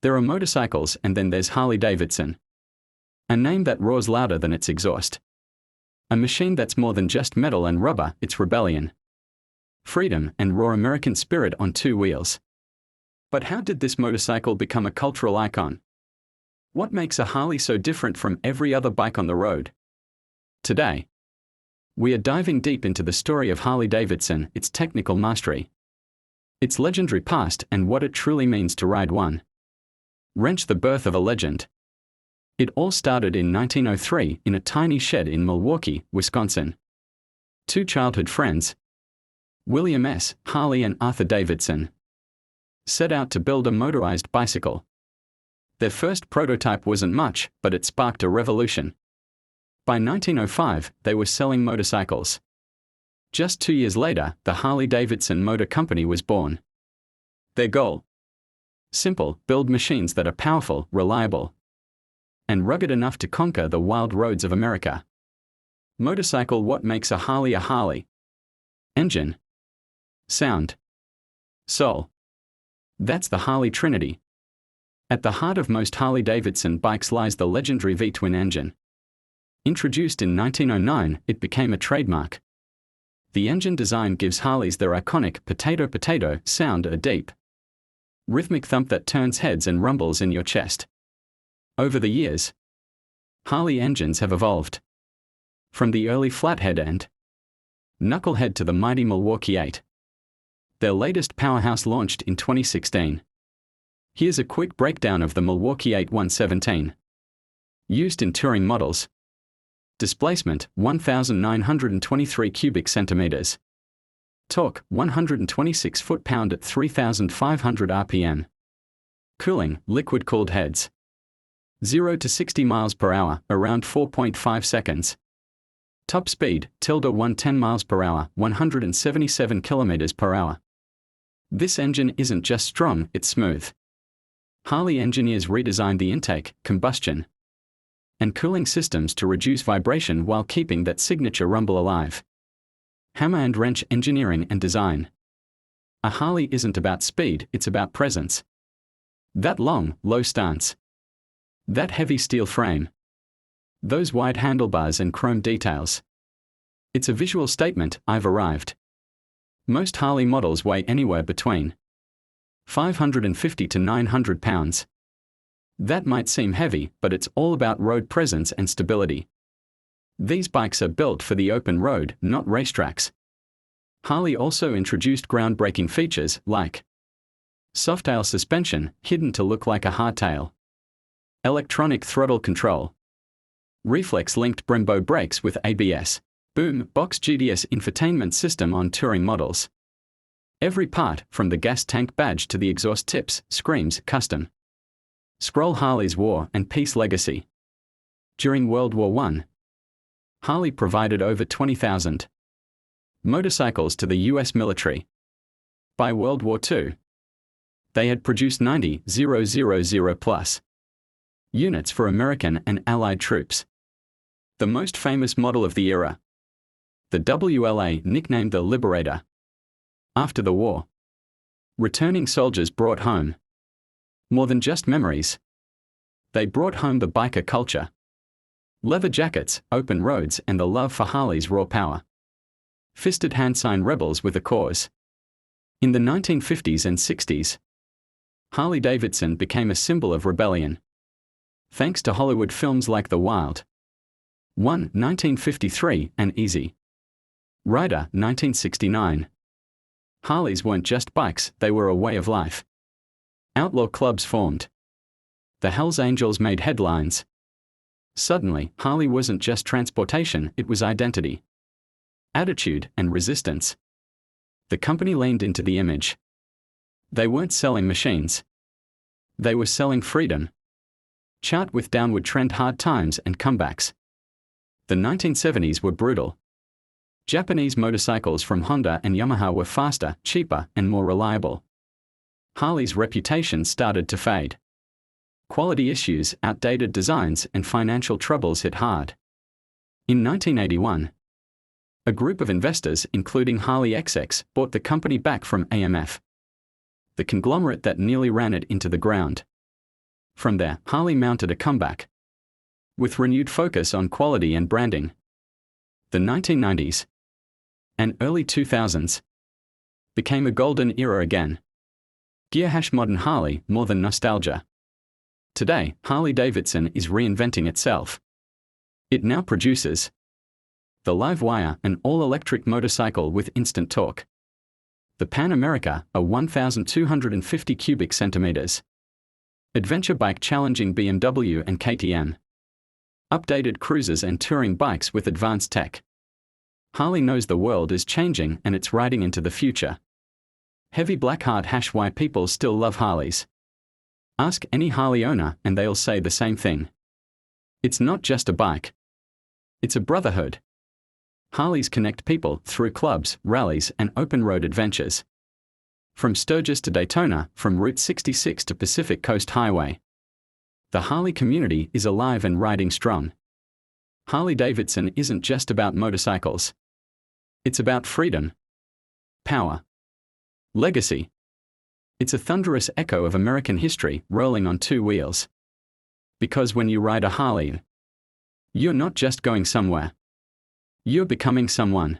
There are motorcycles and then there's Harley-Davidson. A name that roars louder than its exhaust. A machine that's more than just metal and rubber, it's rebellion, freedom, and raw American spirit on two wheels. But how did this motorcycle become a cultural icon? What makes a Harley so different from every other bike on the road? Today, we are diving deep into the story of Harley-Davidson, its technical mastery, its legendary past, and what it truly means to ride one. Wrench, the birth of a legend. It all started in 1903 in a tiny shed in Milwaukee, Wisconsin. Two childhood friends, William S. Harley and Arthur Davidson, set out to build a motorized bicycle. Their first prototype wasn't much, but it sparked a revolution. By 1905, they were selling motorcycles. Just 2 years later, the Harley-Davidson Motor Company was born. Their goal? Simple: build machines that are powerful, reliable, and rugged enough to conquer the wild roads of America. Motorcycle: what makes a Harley a Harley? Engine, sound, soul. That's the Harley Trinity. At the heart of most Harley-Davidson bikes lies the legendary V-twin engine. Introduced in 1909, it became a trademark. The engine design gives Harleys their iconic potato-potato sound, a deep, rhythmic thump that turns heads and rumbles in your chest. Over the years, Harley engines have evolved. From the early flathead and knucklehead to the mighty Milwaukee 8. Their latest powerhouse launched in 2016. Here's a quick breakdown of the Milwaukee 8 117. Used in touring models. Displacement, 1,923 cubic centimeters. Torque, 126 foot-pound at 3,500 RPM. Cooling, liquid-cooled heads. 0 to 60 miles per hour, around 4.5 seconds. Top speed, 110 miles per hour, 177 kilometers per hour. This engine isn't just strong, it's smooth. Harley engineers redesigned the intake, combustion, and cooling systems to reduce vibration while keeping that signature rumble alive. Hammer and wrench engineering and design. A Harley isn't about speed, it's about presence. That long, low stance. That heavy steel frame. Those wide handlebars and chrome details. It's a visual statement: I've arrived. Most Harley models weigh anywhere between 550 to 900 pounds. That might seem heavy, but it's all about road presence and stability. These bikes are built for the open road, not racetracks. Harley also introduced groundbreaking features like softail suspension, hidden to look like a hardtail, electronic throttle control, reflex-linked Brembo brakes with ABS, boom box GDS infotainment system on touring models. Every part, from the gas tank badge to the exhaust tips, screams custom. Scroll Harley's War and Peace legacy. During World War I, Harley provided over 20,000 motorcycles to the US military. By World War II, they had produced 90,000 plus units for American and Allied troops. The most famous model of the era, the WLA, nicknamed the Liberator. After the war, returning soldiers brought home more than just memories. They brought home the biker culture. Leather jackets, open roads, and the love for Harley's raw power. Fisted hand sign rebels with a cause. In the 1950s and 60s, Harley-Davidson became a symbol of rebellion. Thanks to Hollywood films like The Wild One, 1953, and Easy Rider, 1969. Harleys weren't just bikes, they were a way of life. Outlaw clubs formed. The Hells Angels made headlines. Suddenly, Harley wasn't just transportation, it was identity, attitude, and resistance. The company leaned into the image. They weren't selling machines. They were selling freedom. Chart with downward trend, hard times and comebacks. The 1970s were brutal. Japanese motorcycles from Honda and Yamaha were faster, cheaper, and more reliable. Harley's reputation started to fade. Quality issues, outdated designs, and financial troubles hit hard. In 1981, a group of investors, including Harley XX, bought the company back from AMF, the conglomerate that nearly ran it into the ground. From there, Harley mounted a comeback with renewed focus on quality and branding. The 1990s and early 2000s became a golden era again. Modern Harley, more than nostalgia. Today, Harley-Davidson is reinventing itself. It now produces the Live Wire, an all-electric motorcycle with instant torque. The Pan America, a 1,250 cubic centimeters adventure bike challenging BMW and KTM. Updated cruisers and touring bikes with advanced tech. Harley knows the world is changing and it's riding into the future. Heavy black heart # why people still love Harleys. Ask any Harley owner and they'll say the same thing. It's not just a bike. It's a brotherhood. Harleys connect people through clubs, rallies, and open-road adventures. From Sturgis to Daytona, from Route 66 to Pacific Coast Highway. The Harley community is alive and riding strong. Harley-Davidson isn't just about motorcycles. It's about freedom, power, legacy. It's a thunderous echo of American history rolling on two wheels. Because when you ride a Harley, you're not just going somewhere. You're becoming someone.